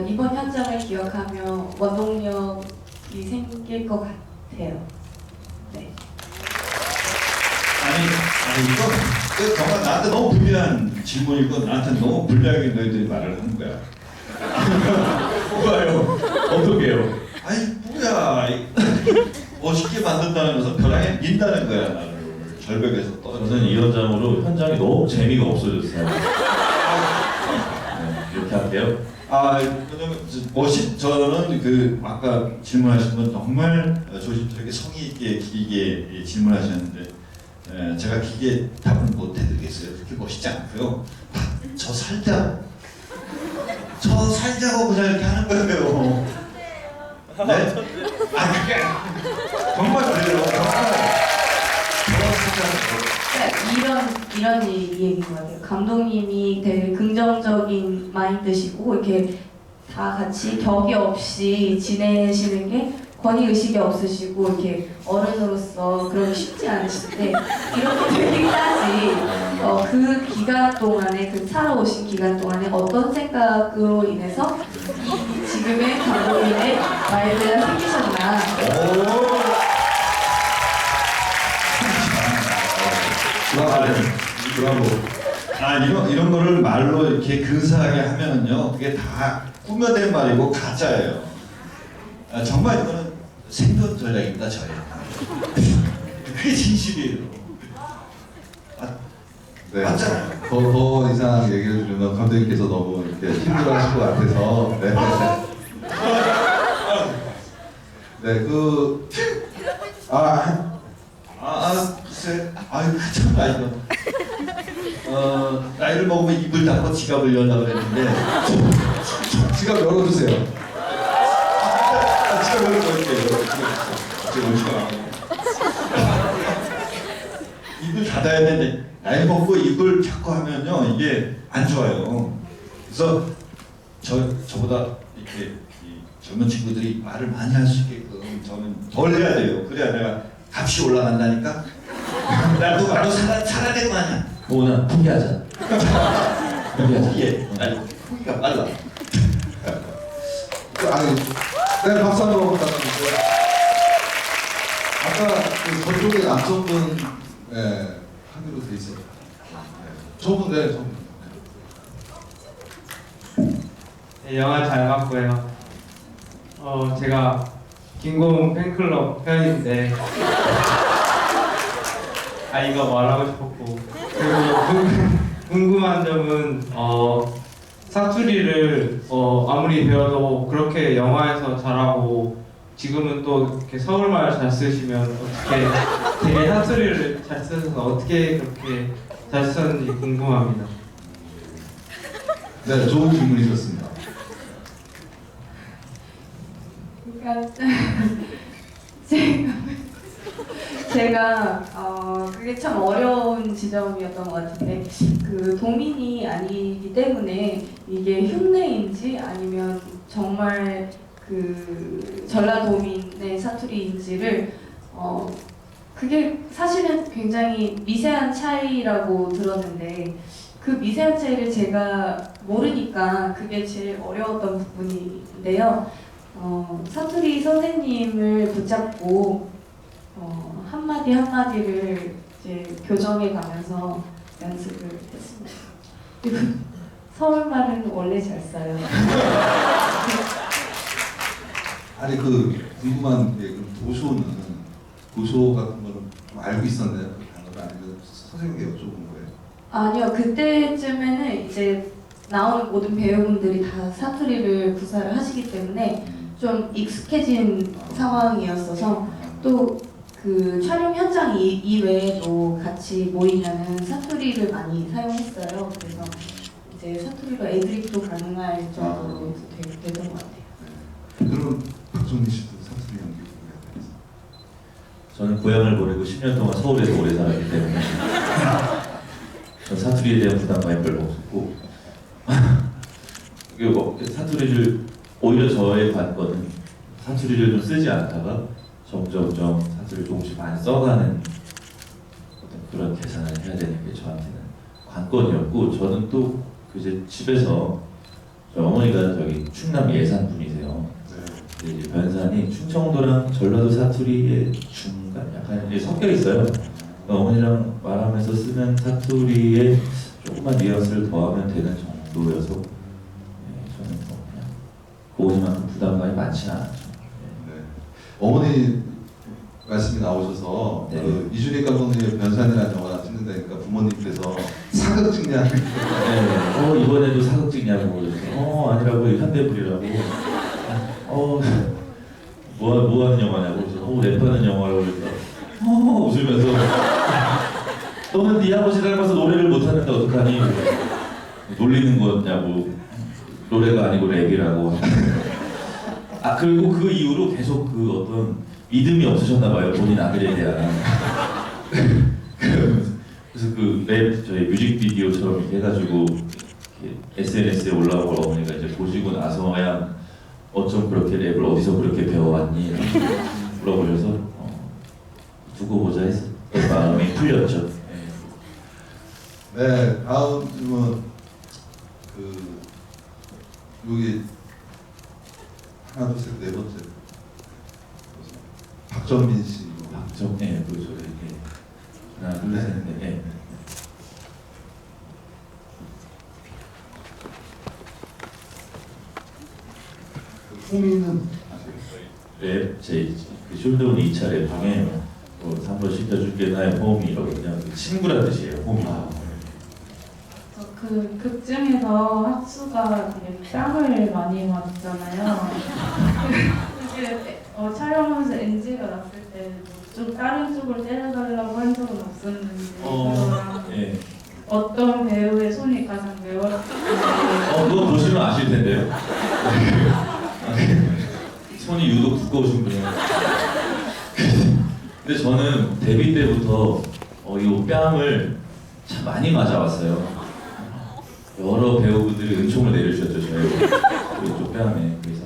이번 현장을 기억하며 원동력이 생길 것 같아요. 네. 아니 이거 정말 나한테 너무 불리한 질문이고 나한테 너무 불리하게 너희들이 말을 하는 거야. 뭐가요? 어떻게요? 아니 뭐야 멋있게 만든다는 것은 벼랑에 민다는 거야 나를 절벽에서 저는 이 현장으로 현장이 너무 재미가 없어졌어요. 네, 이렇게 할게요. 왜냐면 저는 그 아까 질문하신 분 정말 조심스럽게 성의 있게 길게 질문하셨는데 제가 길게 답은 못 해드리겠어요. 그렇게 멋있지 않고요. 저 살자고 그냥 이렇게 하는 거예요. 네? 그게 정말 그래요. 이런 얘기인 것 같아요. 감독님이 되게 긍정적인 마인드시고 이렇게 다 같이 격이 없이 지내시는 게 권위 의식이 없으시고 이렇게 어른으로서 그러기 쉽지 않으신데 이렇게 되기까지 그 기간 동안에 그 살아오신 기간 동안에 어떤 생각으로 인해서 이 지금의 감독님의 마인드가 생기셨나? 브라보. 이런 거를 말로 이렇게 근사하게 하면은요, 그게 다 꾸며낸 말이고 가짜예요. 정말 이거는 생존 전략입니다, 저희. 그게 진실이에요. 네. 맞잖아요. 더 이상 얘기를 주면 감독님께서 너무 이렇게 힘들어하실 것 같아서. 네. 네, 글쎄, 참, 나이를 먹으면 입을 닫고 지갑을 연다 그랬는데, 지갑 열어주세요. 지갑 열어볼게요. 입을 닫아야 되는데, 나이 먹고 입을 닫고 하면요, 이게 안 좋아요. 그래서 저보다 이렇게 젊은 친구들이 말을 많이 할 수 있게끔 저는 덜 해야 돼요. 그래야 내가 값이 올라간다니까. 나도 살아야 될 거 아니야. 오늘 포기하자. 포기하자. 예. 아니 후기가 빨라. 네, 박수 한번 부탁드릴게요. 아까 저쪽에 남성분 하기로 돼 있어요. 저분, 네, 저분. 네, 영화 잘 봤고요. 제가 김고은 팬클럽 회원인데 이거 말하고 싶었고, 그리고 궁금한 점은 사투리를 아무리 배워도 그렇게 영화에서 잘하고 지금은 또 이렇게 서울말 잘 쓰시면 어떻게 되게 사투리를 잘 쓰셔서 어떻게 그렇게 잘 쓰는지 궁금합니다. 네, 좋은 질문이셨습니다. 그러니까 제가 그게 참 어려운 지점이었던 것 같은데 그 도민이 아니기 때문에 이게 흉내인지 아니면 정말 그 전라도민의 사투리인지를 그게 사실은 굉장히 미세한 차이라고 들었는데 그 미세한 차이를 제가 모르니까 그게 제일 어려웠던 부분인데요. 사투리 선생님을 붙잡고 한마디 한마디를 이제 교정해 가면서 연습을 했습니다. 그리고 서울말은 원래 잘 써요. 아니 궁금한 게 도쇼 같은 거는 좀 알고 있었나요? 그 단어를 아니면 선생님께 여쭤본 거예요? 아니요, 그때쯤에는 이제 나오는 모든 배우분들이 다 사투리를 구사를 하시기 때문에 좀 익숙해진 상황이었어서 또 그 그 촬영 현장 이외에도 같이 모이면은 사투리를 많이 사용했어요. 그래서 이제 사투리로 애드립도 가능할 정도로 되던 것 같아요. 그럼 박정민 씨도 사투리 연기 공부해야 저는 고향을 버리고 10년 동안 서울에서 오래 살았기 때문에 전 사투리에 대한 부담감이 별로 없었고 사투리를 오히려 저의 관건은 사투리를 좀 쓰지 않다가 점점점 사투리를 조금씩 많이 써가는 어떤 그런 계산을 해야 되는 게 저한테는 관건이었고 저는 또 이제 집에서 저희 어머니가 저기 충남 예산 분이세요. 근데 이제 변산이 충청도랑 전라도 사투리의 중간 약간 이제 섞여 있어요. 그러니까 어머니랑 말하면서 쓰는 사투리에 조금만 뉘앙스를 더하면 되는 정도여서 저는 뭐 그냥 그것만큼 부담감이 많지는 않았죠. 네. 어머니 말씀이 나오셔서 네. 그 이준익 감독님의 변산이라는 영화 찍는다니까 부모님께서 사극 찍냐고 이번에도 사극 찍냐고 그래서 아니라고 현대불이라고 뭐 하는 영화냐고 그래서 랩하는 영화라고 그러니까 웃으면서 너는 네 아버지 닮아서 노래를 못하는데 어떡하니 놀리는 거냐고 노래가 아니고 랩이라고 그리고 그 이후로 계속 그 어떤 믿음이 없으셨나 봐요 본인 아들에 대한 그래서 그 랩 저희 뮤직비디오처럼 이렇게 해가지고 이렇게 SNS에 올라오고 어머니가 이제 보시고 나서야 어쩜 그렇게 랩을 어디서 그렇게 배워왔니 물어보셔서 두고 보자 해서 마음이 풀렸죠. 네, 다음 질문 여기 하나 둘 셋 네 번째 박정민 씨 그죠 이렇게 하나 둘 셋 넷. 호미는 랩 제 숄더운 2차 랩 중에 한번 시켜줄게 나의 홈이라고 그냥 친구란 뜻이에요 홈이. 그 극 중에서 학수가 되게 뺨을 많이 맞잖아요. 그게 촬영하면서 NG가 났을 때 좀 다른 쪽을 때려달라고 한 적은 없었는데 예. 어떤 배우의 손이 가장 매웠는지 그거 보시면 아실 텐데요. 손이 유독 두꺼우신 분이에요. 근데 저는 데뷔 때부터 이 뺨을 참 많이 맞아왔어요. 여러 배우분들이 은총을 내려주셨죠 저희 쪽 뺨에. 그래서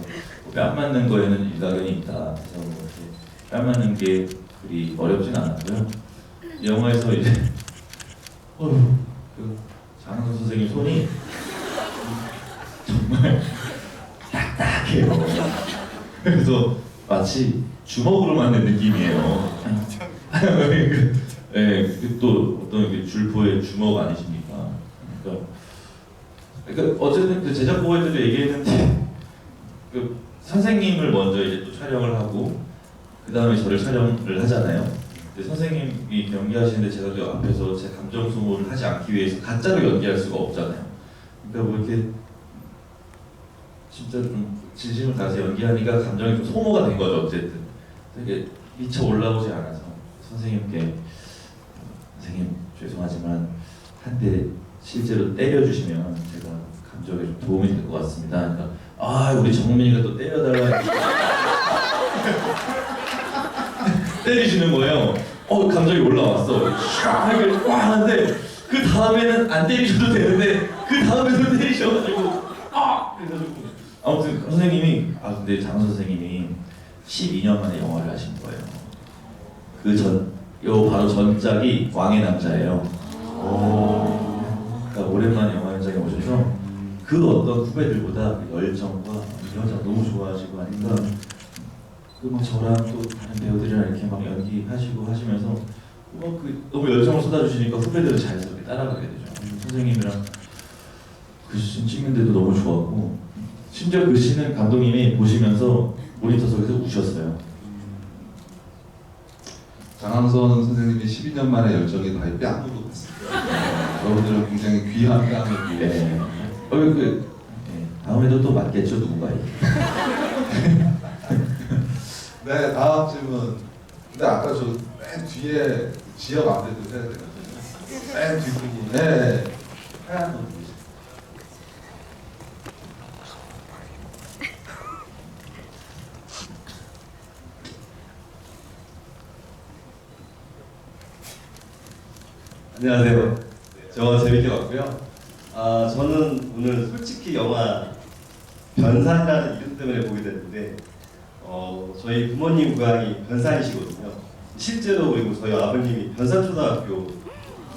뺨 맞는 거에는 일가견이 있다. 그래서 뺨 맞는 게 그리 어렵진 않았고요. 영화에서 이제 그 장항선 선생님 손이 정말 딱딱해요. 그래서 마치 주먹으로 맞는 느낌이에요. 또 어떤 줄포의 주먹 아니십니까? 그러니까 어쨌든 그 제작부에서도 얘기했는데 그 선생님을 먼저 이제 또 촬영을 하고 그 다음에 저를 촬영을 하잖아요. 근데 선생님이 연기하시는데 제가 그 앞에서 제 감정 소모를 하지 않기 위해서 가짜로 연기할 수가 없잖아요. 그러니까 뭐 이렇게 진짜 좀 진심을 다해서 연기하니까 감정이 좀 소모가 된 거죠. 어쨌든 되게 미쳐 올라오지 않아서 선생님께 선생님 죄송하지만 한 대 실제로 때려주시면 제가 감정에 좀 도움이 될 것 같습니다. 그러니까 우리 정민이가 또 때려달라 때리시는 거예요. 감정이 올라왔어. 샥 하는데 그 다음에는 안 때리셔도 되는데 그 다음에도 때리셔가지고 그래가지고 아무튼 선생님이 근데 장 선생님이 12년 만에 영화를 하신 거예요. 바로 전작이 왕의 남자예요. 그러니까 오랜만에 영화 현장에 오셔서 그 어떤 후배들보다 그 열정과 이 여자 너무 좋아하시고 하니까 저랑 또 다른 배우들이랑 이렇게 막 연기하시고 하시면서 너무 열정을 쏟아주시니까 후배들은 자연스럽게 따라가게 되죠. 선생님이랑 그 씬 찍는데도 너무 좋았고 심지어 그 씬은 감독님이 보시면서 모니터 속에서 우셨어요. 장항선 선생님이 12년 만에 열정이 다시 뺨으로 갔습니다. 여러분들은 굉장히 귀한 뺨을 다음에도 또 맞겠죠 누군가에. 네, 다음 질문. 근데 아까 저 맨 뒤에 지역 안내도 해야 되거든요. 맨 뒷부분. 네. 하얀 분 보이시죠? 안녕하세요. 저 재밌게 봤고요. 저는 오늘 솔직히 영화 변산이라는 이름 때문에 보게 됐는데 저희 부모님 고향이 변산이시거든요. 실제로 그리고 저희 아버님이 변산초등학교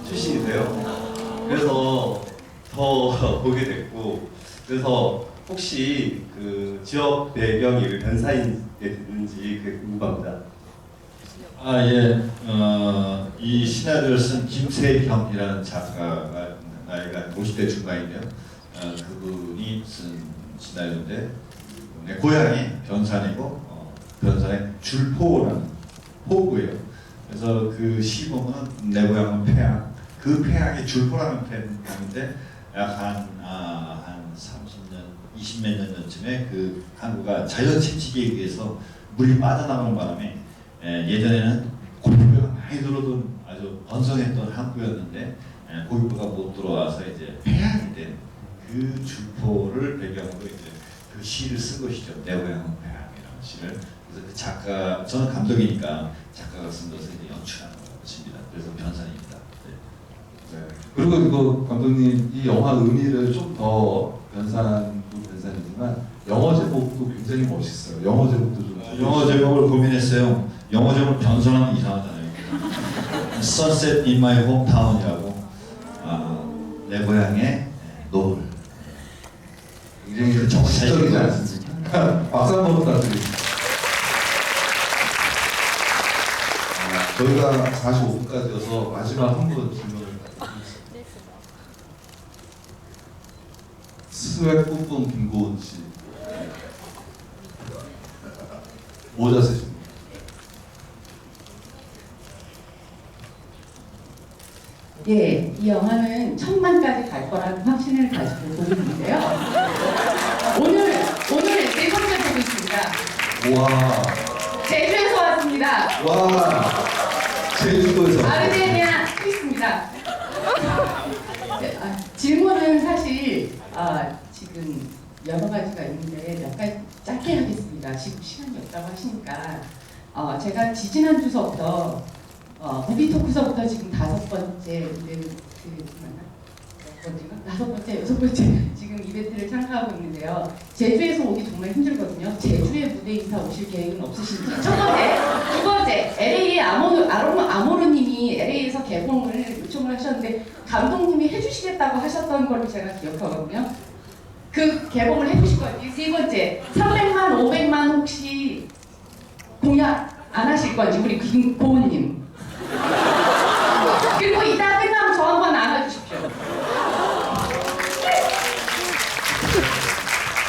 출신이세요. 그래서 더 보게 됐고 그래서 혹시 그 지역 배경이 왜 변산이 됐는지 그게 궁금합니다. 예. 이 시나리오를 쓴 김세형이라는 작가가 나이가 50대 중반인데요. 그분이 쓴 시나리오인데 내 고향이 변산이고 변산의 줄포라는 포구예요. 그래서 그 시 보면은 내 고향은 폐양, 그 폐양이 줄포라는 폐양인데 약 한 30년, 20몇 년 전쯤에 그 항구가 자연 침식에 의해서 물이 빠져나가는 바람에 예전에는 고기부가 많이 들어오던 아주 번성했던 항구였는데 고기부가 못 들어와서 이제 폐양이 된 그 줄포를 배경으로 이제 그 시를 쓴 것이죠. 내 고향은 폐양이라는 시를. 그래서 그 작가, 저는 감독이니까 작가가 쓴 것을 이제 연출하는 것입니다. 그래서 변산입니다. 네. 네. 그리고 이거 감독님 이 영화 의미를 좀 더 변산도 변산이지만 영어 제목도 굉장히 멋있어요. 영어 제목도 좀. 영어 제목을 고민했어요. 영어 제목 변선하면 이상하잖아요. Sunset in my hometown이라고 내 고향의 노을. 굉장히 정치적이지 않습니까? 박수 한번 부탁드립니다. 저희가 45분까지여서 마지막 한 분 질문을 드리겠습니다. 스웩 뿜뿜 김고은 씨. 모자 쓰십니다. 예, 이 영화는 1000만까지 갈 거라는 확신을 가지고 보고 있는데요. 오늘 네 번째 보고 있습니다. 와, 제주에서 왔습니다. 와, 제주도에서. 아르메니아 스위스입니다. 질문은 사실 지금 여러 가지가 있는데 몇 가지 짧게 하겠습니다. 지금 시간이 없다고 하시니까 제가 지지난주서부터 무비 토크서부터 지금 5번째 여섯 번째 지금 이벤트를 참가하고 있는데요. 제주에서 오기 정말 힘들거든요. 제주에 무대 인사 오실 계획은 없으신지? 첫 번째, 두 번째, LA 아모르님이 LA에서 개봉을 요청을 하셨는데 감독님이 해주시겠다고 하셨던 걸로 제가 기억하거든요. 그 개봉을 해주실 건지. 세 번째, 300만, 500만 혹시 공약 안 하실 건지 우리 김고은님. 그리고 이따 끝나면 저 한번 안아주십시오.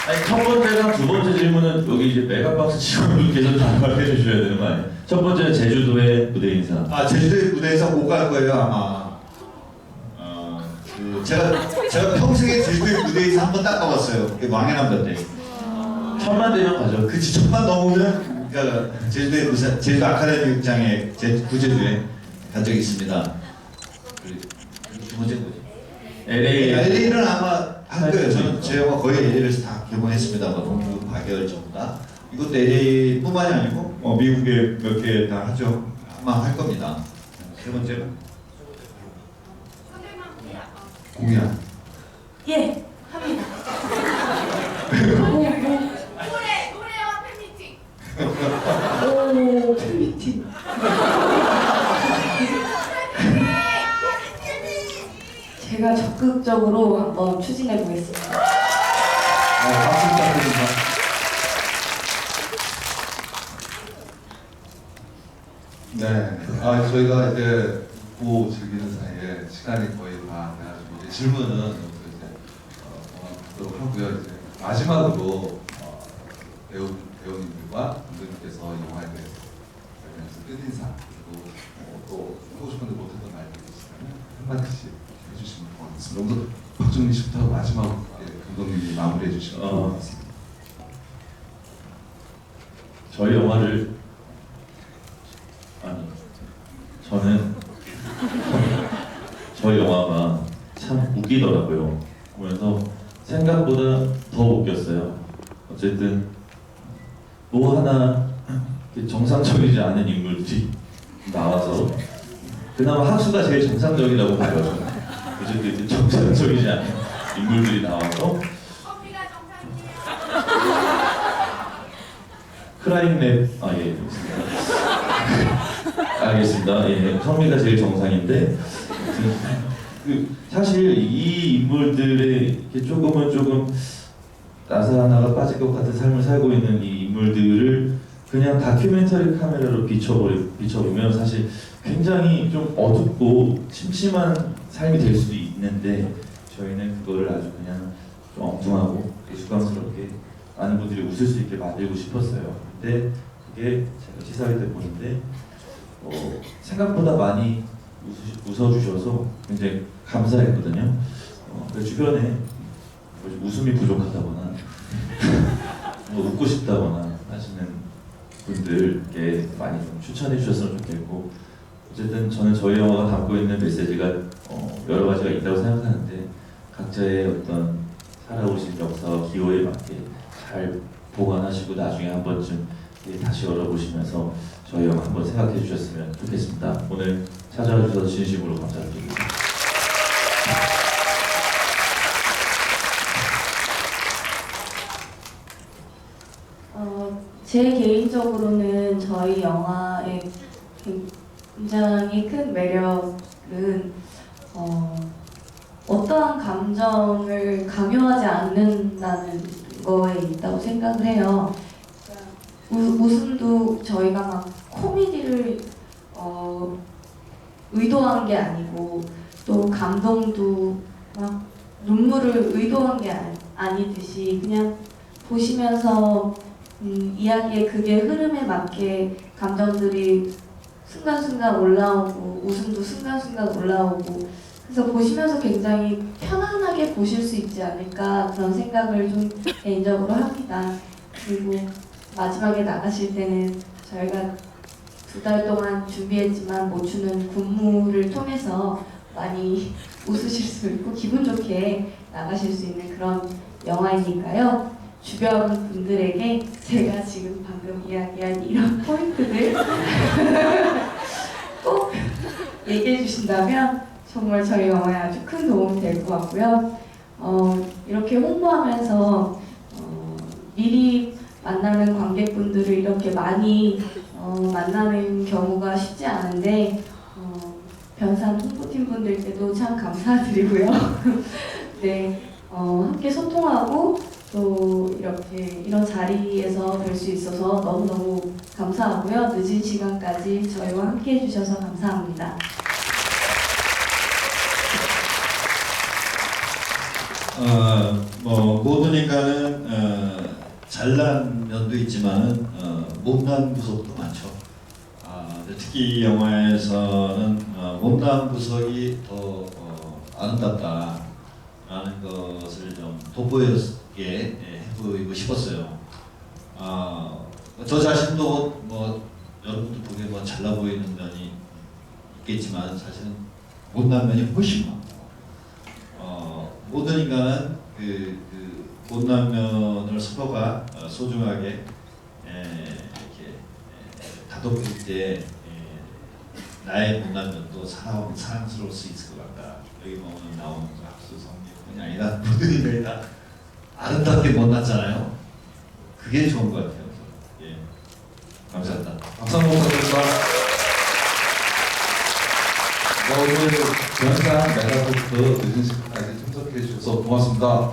아니, 첫 번째랑 두 번째 질문은 여기 이제 메가박스 직원분께서 답변해 주셔야 되는 거 아니에요? 첫 번째는 제주도의 무대 인사. 제주도의 무대에서 못 갈 거예요 아마. 제가 평생에 제주도의 무대에서 한 번 딱 가봤어요. 왕의 남자 때. 1000만 대면 가죠. 그치 1000만 넘으면 그러니까 제주도 아카데미 극장에 구제도에 간 적이 있습니다. 그리고 두 번째 뭐지? LA는 아마 한 거예요. 저는 제 영화 거의 LA에서 다 개봉했습니다. 동부, 박열 전부 다. 이것도 LA뿐만이 아니고 미국에 몇 개 다 하죠. 아마 할 겁니다. 세 번째는 공약. 예, 합니다. 노래와 팬미팅. 오, 팬미팅. 제가 적극적으로 한번 추진해 보겠습니다. 박수 부탁드립니다. 네, 저희가 이제 고 즐기는 사이에 시간이 거의 다 돼가지고 이제 질문은 여기서 이제 그만하도록 하고요. 이제 마지막으로 배우님들과 분들께서 영화에 대해서 끝인사 그리고 또 하고 싶은데 못했던 말들이 있으면 한마디씩 해주시면 고맙겠습니다. 먼저 박정민 씨부터 마지막으로 감독님이 마무리해 주시면 고맙겠습니다. 저희 영화를 웃기더라고요. 보면서 생각보다 더 웃겼어요. 어쨌든 뭐 하나 이렇게 정상적이지 않은 인물들이 나와서 그나마 학수가 제일 정상적이라고 봐요. 저는. 어쨌든 이제 정상적이지 않은 인물들이 나와서 크라잉랩 예 알겠습니다. 예, 성미가 제일 정상인데 사실 이 인물들의 이렇게 조금 나사 하나가 빠질 것 같은 삶을 살고 있는 이 인물들을 그냥 다큐멘터리 카메라로 비춰보면 사실 굉장히 좀 어둡고 심심한 삶이 될 수도 있는데 저희는 그거를 아주 그냥 좀 엉뚱하고 우스꽝스럽게 많은 분들이 웃을 수 있게 만들고 싶었어요. 근데 그게 제가 시사회 때 보는데 생각보다 많이 웃어주셔서 굉장히 감사했거든요. 주변에 웃음이 부족하다거나 웃고 싶다거나 하시는 분들께 많이 좀 추천해 주셨으면 좋겠고, 어쨌든 저는 저희 영화가 담고 있는 메시지가 여러 가지가 있다고 생각하는데 각자의 어떤 살아오신 역사와 기호에 맞게 잘 보관하시고 나중에 한 번쯤 다시 열어보시면서 저희 영화 한번 생각해 주셨으면 좋겠습니다. 오늘 찾아와 주셔서 진심으로 감사드립니다. 제 개인적으로는 저희 영화의 굉장히 큰 매력은 어떠한 감정을 강요하지 않는다는 거에 있다고 생각을 해요. 웃음도 저희가 막 코미디를 의도한 게 아니고, 또 감동도 막 눈물을 의도한 게 아니듯이 그냥 보시면서 이야기의 그게 흐름에 맞게 감정들이 순간순간 올라오고 웃음도 순간순간 올라오고, 그래서 보시면서 굉장히 편안하게 보실 수 있지 않을까 그런 생각을 좀 개인적으로 합니다. 그리고 마지막에 나가실 때는 저희가 2달 동안 준비했지만 못 추는 군무를 통해서 많이 웃으실 수 있고 기분 좋게 나가실 수 있는 그런 영화이니까요. 주변 분들에게 제가 지금 방금 이야기한 이런 포인트들 꼭 얘기해 주신다면 정말 저희 영화에 아주 큰 도움이 될 것 같고요. 이렇게 홍보하면서 미리 만나는 관객분들을 이렇게 많이 만나는 경우가 쉽지 않은데 변산 홍보팀 분들께도 참 감사드리고요. 네, 함께 소통하고 또 이렇게 이런 자리에서 뵐 수 있어서 너무너무 감사하고요. 늦은 시간까지 저희와 함께 해주셔서 감사합니다. 모든 인간은 잘난 면도 있지만은 못난 구석도 많죠. 특히 이 영화에서는 못난 구석이 더 아름답다라는 것을 좀 돋보이게 해보이고 싶었어요. 저 자신도 여러분들 보기에 잘나 보이는 면이 있겠지만 사실은 못난 면이 훨씬 많고, 모든 인간은 그 못난 면을 서로가 소중하게 이렇게 다독일 때 나의 못난 면도 사랑스러울 수 있을 것 같다. 여기 보면 나오는 학수 성립뿐이 아니라 모든 인간이 다 아름답게 못났잖아요. 그게 좋은 것 같아요. 예, 감사합니다. 박수 한번 부탁드립니다. 오늘 변산 메가토크 늦은 시간까지 참석해 주셔서 고맙습니다.